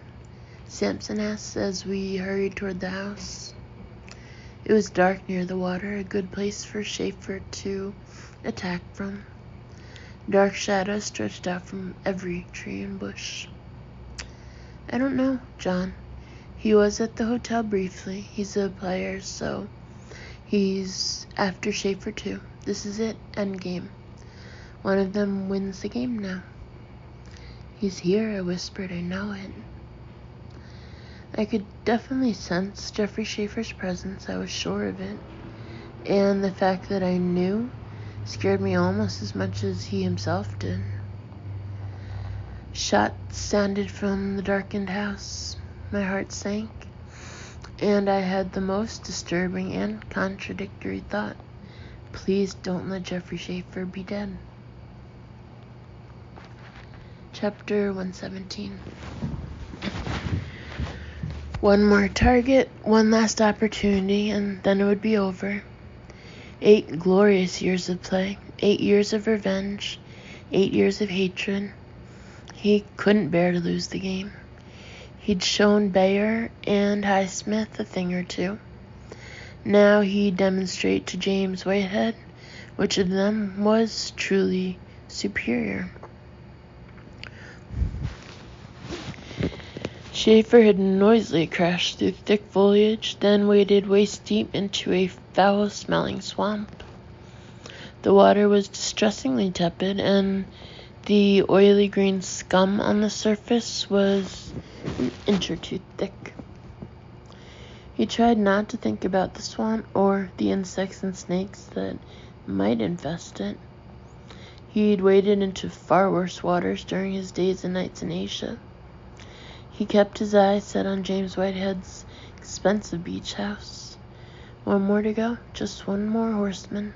S1: Sampson asked as we hurried toward the house. It was dark near the water, a good place for Schaefer to attack from. Dark shadows stretched out from every tree and bush. "I don't know, John. He was at the hotel briefly. He's a player, so he's after Schaefer too. This is it, endgame. One of them wins the game now." "He's here," I whispered. "I know it." I could definitely sense Jeffrey Schaefer's presence. I was sure of it. And the fact that I knew scared me almost as much as he himself did. Shots sounded from the darkened house. My heart sank, and I had the most disturbing and contradictory thought. Please don't let Jeffrey Schaefer be dead. Chapter 117. One more target, one last opportunity, and then it would be over. 8 glorious years of play, 8 years of revenge, 8 years of hatred. He couldn't bear to lose the game. He'd shown Bayer and Highsmith a thing or two. Now he'd demonstrate to James Whitehead which of them was truly superior. Schaefer had noisily crashed through thick foliage, then waded waist-deep into a foul-smelling swamp. The water was distressingly tepid, and the oily green scum on the surface was an inch or two thick. He tried not to think about the swamp or the insects and snakes that might infest it. He'd waded into far worse waters during his days and nights in Asia. He kept his eyes set on James Whitehead's expensive beach house. One more to go, just one more horseman.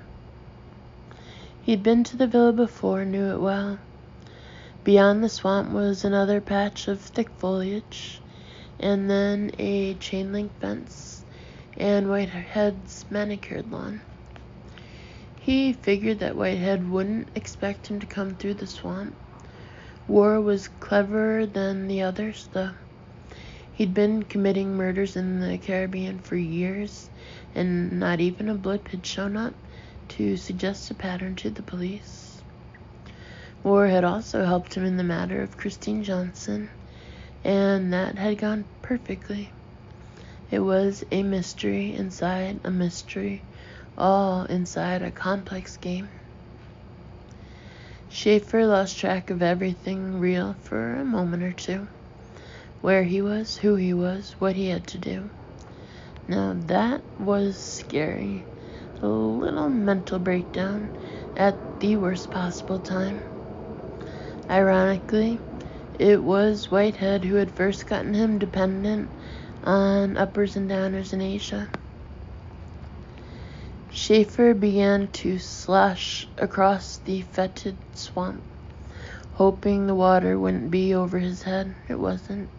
S1: He'd been to the villa before, knew it well. Beyond the swamp was another patch of thick foliage, and then a chain-link fence and Whitehead's manicured lawn. He figured that Whitehead wouldn't expect him to come through the swamp. War was cleverer than the others, though. He'd been committing murders in the Caribbean for years, and not even a blip had shown up to suggest a pattern to the police. War had also helped him in the matter of Christine Johnson, and that had gone perfectly. It was a mystery inside a mystery, all inside a complex game. Schaefer lost track of everything real for a moment or two. Where he was, who he was, what he had to do. Now that was scary. A little mental breakdown at the worst possible time. Ironically, it was Whitehead who had first gotten him dependent on uppers and downers in Asia. Schaefer began to slosh across the fetid swamp, hoping the water wouldn't be over his head. It wasn't.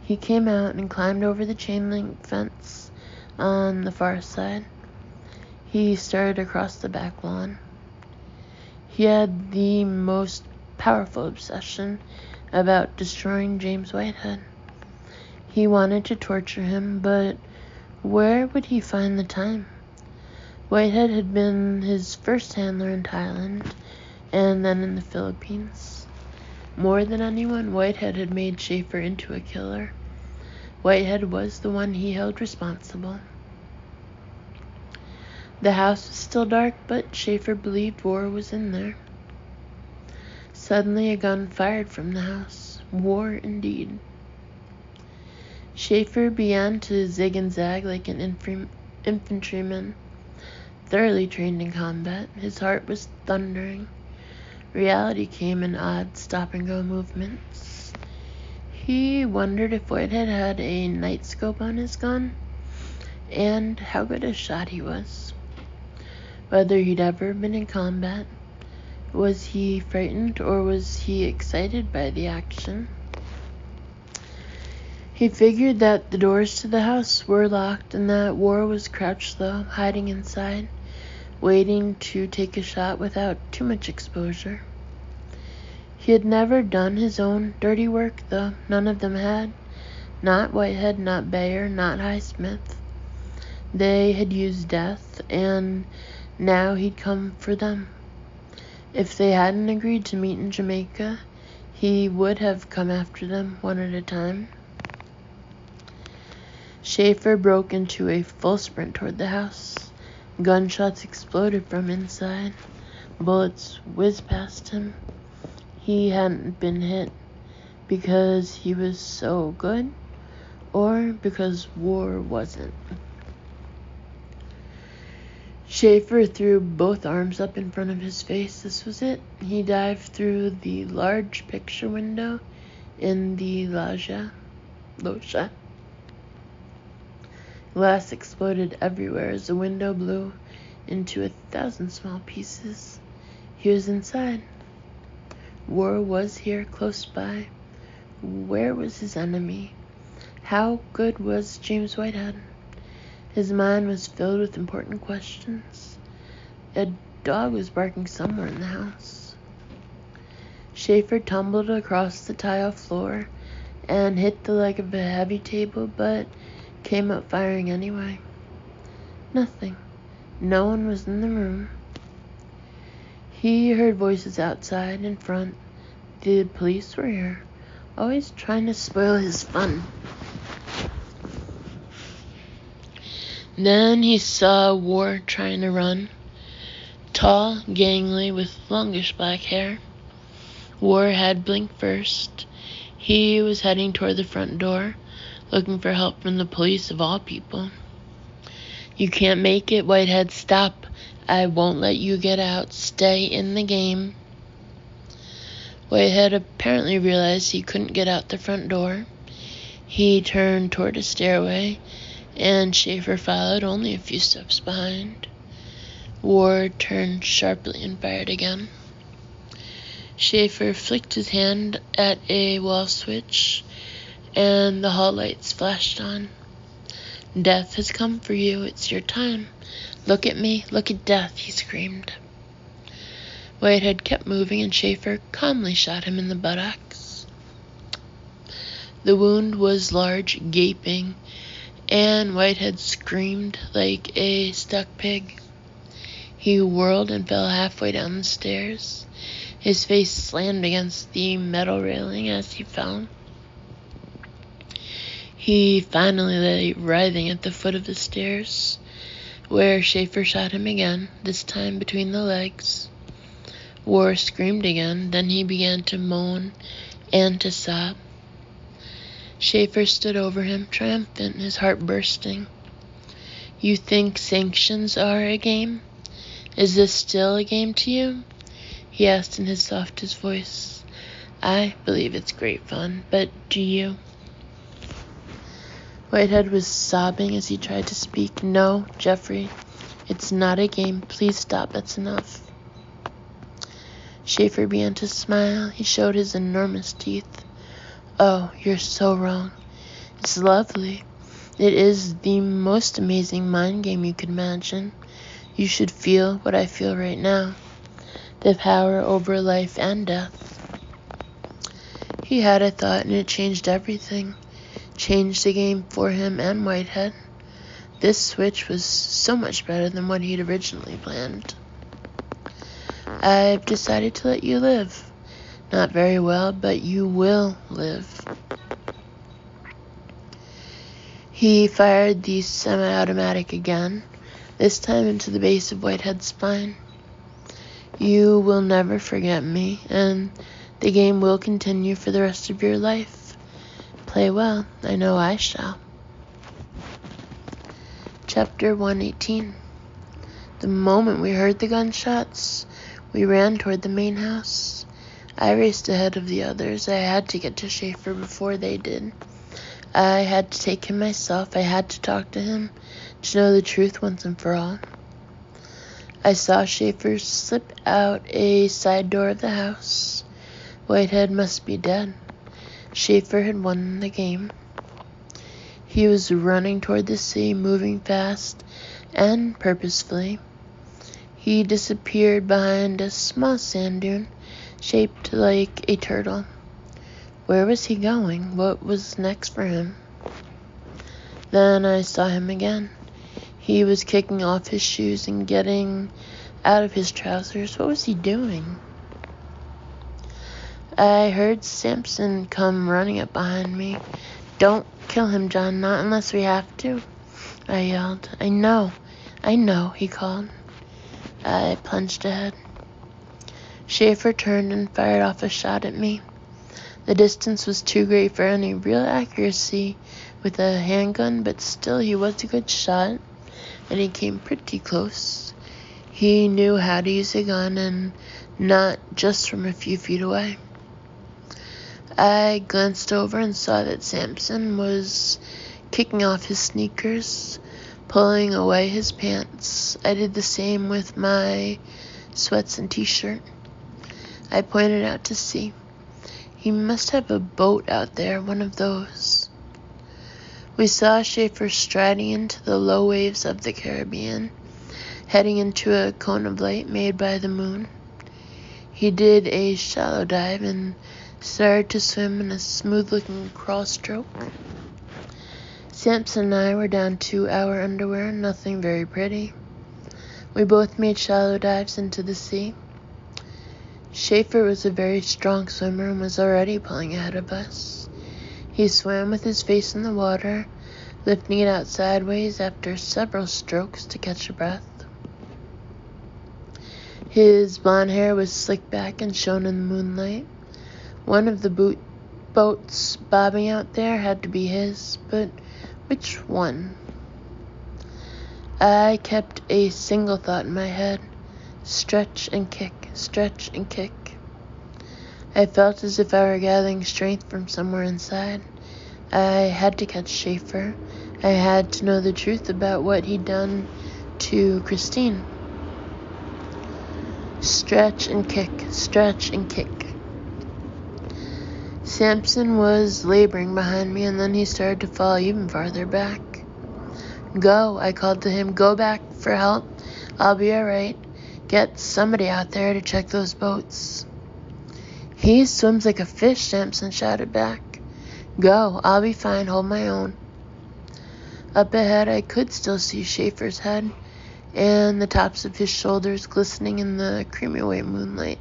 S1: He came out and climbed over the chain-link fence on the far side. He started across the back lawn. He had the most powerful obsession about destroying James Whitehead. He wanted to torture him, but where would he find the time? Whitehead had been his first handler in Thailand, and then in the Philippines. More than anyone, Whitehead had made Schaefer into a killer. Whitehead was the one he held responsible. The house was still dark, but Schaefer believed War was in there. Suddenly a gun fired from the house. War indeed. Schaefer began to zig and zag like an infantryman, thoroughly trained in combat. His heart was thundering. Reality came in odd stop-and-go movements. He wondered if Whitehead had a night scope on his gun, and how good a shot he was. Whether he'd ever been in combat. Was he frightened, or was he excited by the action? He figured that the doors to the house were locked and that War was crouched low, hiding inside, waiting to take a shot without too much exposure. He had never done his own dirty work, though. None of them had. Not Whitehead, not Bayer, not Highsmith. They had used death, and now he'd come for them. If they hadn't agreed to meet in Jamaica, he would have come after them one at a time. Schaefer broke into a full sprint toward the house. Gunshots exploded from inside. Bullets whizzed past him. He hadn't been hit because he was so good, or because War wasn't. Schaefer threw both arms up in front of his face. This was it. He dived through the large picture window in the loggia. Glass exploded everywhere as the window blew into 1,000 small pieces. He was inside. War was here, close by. Where was his enemy? How good was James Whitehead? His mind was filled with important questions. A dog was barking somewhere in the house. Schaefer tumbled across the tile floor and hit the leg of a heavy table, but came up firing anyway. Nothing. No one was in the room. He heard voices outside, in front. The police were here, always trying to spoil his fun. Then he saw War trying to run. Tall, gangly, with longish black hair. War had blinked first. He was heading toward the front door, looking for help from the police of all people. "You can't make it, Whitehead. Stop. I won't let you get out. Stay in the game." Whitehead apparently realized he couldn't get out the front door. He turned toward a stairway, and Schaefer followed, only a few steps behind. Ward turned sharply and fired again. Schaefer flicked his hand at a wall switch, and the hall lights flashed on. Death has come for you. It's your time. Look at me. Look at death, he screamed. Whitehead kept moving, and Schaefer calmly shot him in the buttocks. The wound was large, gaping, and Whitehead screamed like a stuck pig. He whirled and fell halfway down the stairs. His face slammed against the metal railing as he fell. He finally lay writhing at the foot of the stairs, where Schaefer shot him again, this time between the legs. War screamed again, then he began to moan and to sob. Schaefer stood over him, triumphant, his heart bursting. You think sanctions are a game? Is this still a game to you? He asked in his softest voice. I believe it's great fun, but do you? Whitehead was sobbing as he tried to speak. No, Jeffrey, it's not a game. Please stop, that's enough. Schaefer began to smile. He showed his enormous teeth. Oh, you're so wrong. It's lovely. It is the most amazing mind game you could imagine. You should feel what I feel right now. The power over life and death. He had a thought, and it changed everything. Changed the game for him and Whitehead. This switch was so much better than what he'd originally planned. I've decided to let you live. Not very well, but you will live. He fired the semi-automatic again, this time into the base of Whitehead's spine. You will never forget me, and the game will continue for the rest of your life. Play well. I know I shall. Chapter 118. The moment we heard the gunshots, we ran toward the main house. I raced ahead of the others. I had to get to Schaefer before they did. I had to take him myself. I had to talk to him, to know the truth once and for all. I saw Schaefer slip out a side door of the house. Whitehead must be dead. Schaefer had won the game. He was running toward the sea, moving fast and purposefully. He disappeared behind a small sand dune, shaped like a turtle. Where was he going? What was next for him? Then I saw him again. He was kicking off his shoes and getting out of his trousers. What was he doing? I heard Sampson come running up behind me. Don't kill him, John, not unless we have to, I yelled. I know, he called. I plunged ahead. Schaefer turned and fired off a shot at me. The distance was too great for any real accuracy with a handgun, but still he was a good shot, and he came pretty close. He knew how to use a gun, and not just from a few feet away. I glanced over and saw that Sampson was kicking off his sneakers, pulling away his pants. I did the same with my sweats and t-shirt. I pointed out to sea. He must have a boat out there, one of those. We saw Schaefer striding into the low waves of the Caribbean, heading into a cone of light made by the moon. He did a shallow dive and started to swim in a smooth-looking crawl stroke. Sampson and I were down to our underwear, nothing very pretty. We both made shallow dives into the sea. Schaefer was a very strong swimmer and was already pulling ahead of us. He swam with his face in the water, lifting it out sideways after several strokes to catch a breath. His blonde hair was slicked back and shone in the moonlight. One of the boats bobbing out there had to be his, but which one? I kept a single thought in my head. Stretch and kick, stretch and kick. I felt as if I were gathering strength from somewhere inside. I had to catch Schaefer. I had to know the truth about what he'd done to Christine. Stretch and kick, stretch and kick. Samson was laboring behind me, and then he started to fall even farther back. Go, I called to him. Go back for help. I'll be alright. Get somebody out there to check those boats. He swims like a fish, Samson shouted back. Go, I'll be fine. Hold my own. Up ahead, I could still see Schaefer's head and the tops of his shoulders glistening in the creamy white moonlight.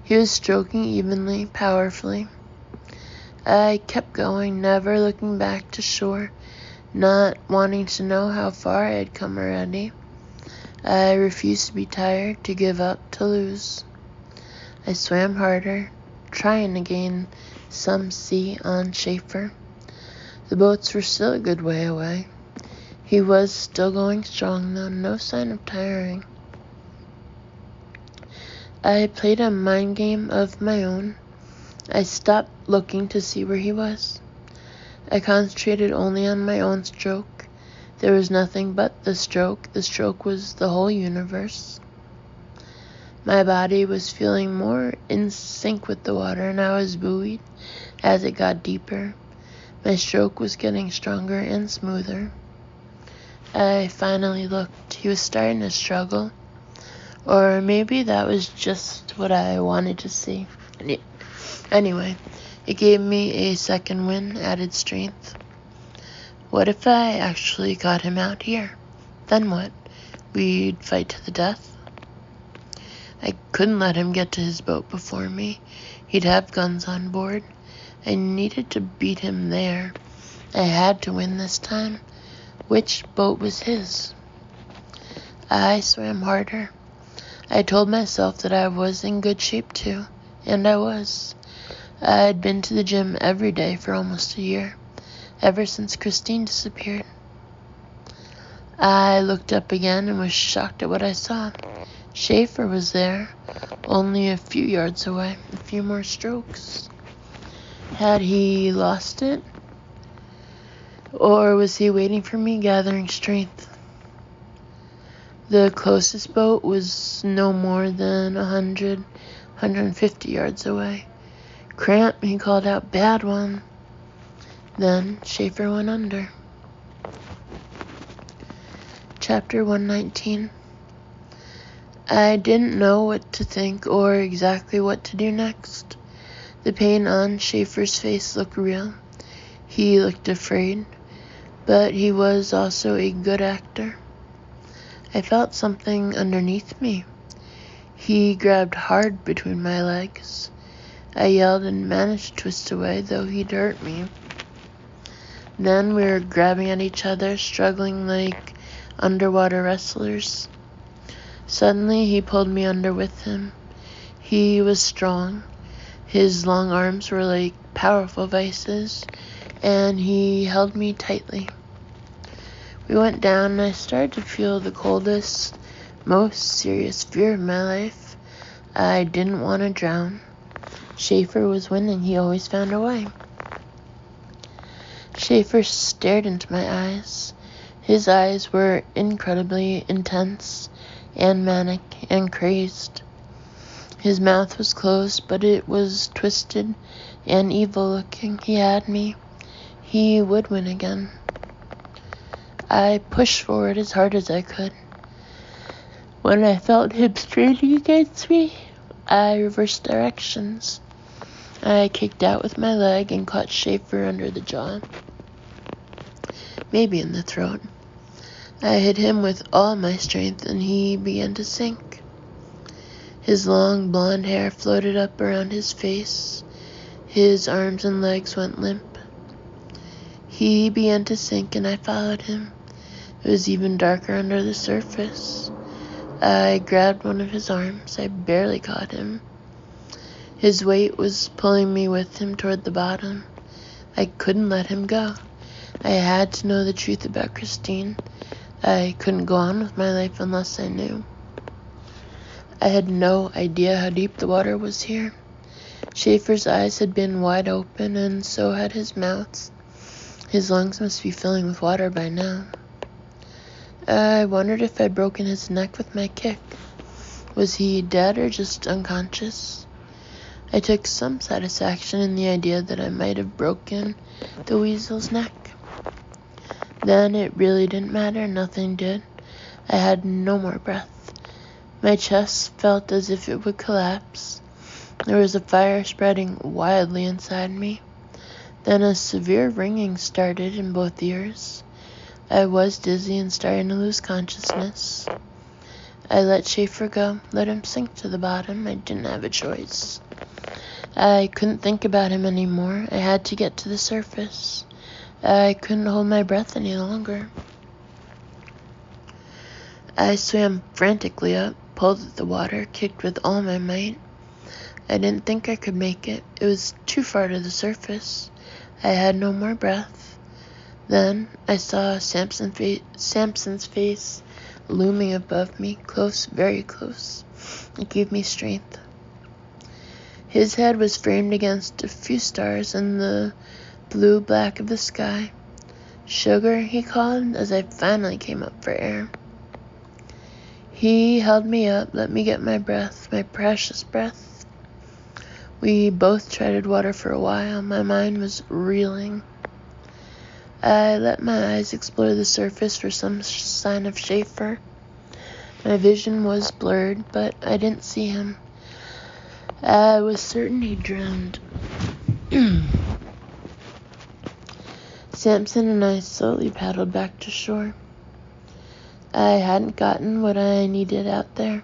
S1: He was stroking evenly, powerfully. I kept going, never looking back to shore, not wanting to know how far I had come already. I refused to be tired, to give up, to lose. I swam harder, trying to gain some sea on Schaefer. The boats were still a good way away. He was still going strong, though, no sign of tiring. I played a mind game of my own. I stopped looking to see where he was. I concentrated only on my own stroke. There was nothing but the stroke. The stroke was the whole universe. My body was feeling more in sync with the water, and I was buoyed as it got deeper. My stroke was getting stronger and smoother. I finally looked. He was starting to struggle. Or maybe that was just what I wanted to see. Anyway, it gave me a second wind, added strength. What if I actually got him out here? Then what? We'd fight to the death? I couldn't let him get to his boat before me. He'd have guns on board. I needed to beat him there. I had to win this time. Which boat was his? I swam harder. I told myself that I was in good shape too, and I was. I had been to the gym every day for almost a year, ever since Christine disappeared. I looked up again and was shocked at what I saw. Schaefer was there, only a few yards away, a few more strokes. Had he lost it? Or was he waiting for me, gathering strength? The closest boat was no more than 150 yards away. Cramp, he called out, bad one. Then Schaefer went under. Chapter 119. I didn't know what to think or exactly what to do next. The pain on Schaefer's face looked real. He looked afraid, but he was also a good actor. I felt something underneath me. He grabbed hard between my legs. I yelled and managed to twist away, though he'd hurt me. Then we were grabbing at each other, struggling like underwater wrestlers. Suddenly, he pulled me under with him. He was strong. His long arms were like powerful vices, and he held me tightly. We went down, and I started to feel the coldest, most serious fear of my life. I didn't want to drown. Schaefer was winning. He always found a way. Schaefer stared into my eyes. His eyes were incredibly intense and manic and crazed. His mouth was closed, but it was twisted and evil-looking. He had me. He would win again. I pushed forward as hard as I could. When I felt him straining against me, I reversed directions. I kicked out with my leg and caught Schaefer under the jaw, maybe in the throat. I hit him with all my strength, and he began to sink. His long blonde hair floated up around his face. His arms and legs went limp. He began to sink, and I followed him. It was even darker under the surface. I grabbed one of his arms. I barely caught him. His weight was pulling me with him toward the bottom. I couldn't let him go. I had to know the truth about Christine. I couldn't go on with my life unless I knew. I had no idea how deep the water was here. Schaefer's eyes had been wide open, and so had his mouth. His lungs must be filling with water by now. I wondered if I'd broken his neck with my kick. Was he dead or just unconscious? I took some satisfaction in the idea that I might have broken the weasel's neck. Then it really didn't matter, nothing did. I had no more breath. My chest felt as if it would collapse. There was a fire spreading wildly inside me. Then a severe ringing started in both ears. I was dizzy and starting to lose consciousness. I let Schaefer go, let him sink to the bottom. I didn't have a choice. I couldn't think about him anymore. I had to get to the surface. I couldn't hold my breath any longer. I swam frantically up, pulled at the water, kicked with all my might. I didn't think I could make it. It was too far to the surface. I had no more breath. Then I saw Samson's face looming above me, close, very close. It gave me strength. His head was framed against a few stars in the blue-black of the sky. "Sugar," he called as I finally came up for air. He held me up, let me get my breath, my precious breath. We both treaded water for a while. My mind was reeling. I let my eyes explore the surface for some sign of Schaefer. My vision was blurred, but I didn't see him. I was certain he drowned. Samson and I slowly paddled back to shore. I hadn't gotten what I needed out there.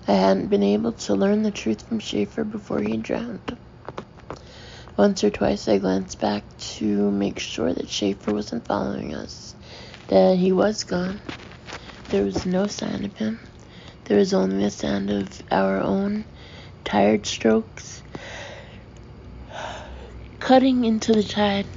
S1: I hadn't been able to learn the truth from Schaefer before he drowned. Once or twice I glanced back to make sure that Schaefer wasn't following us, that he was gone. There was no sign of him. There was only the sound of our own tired strokes cutting into the tide.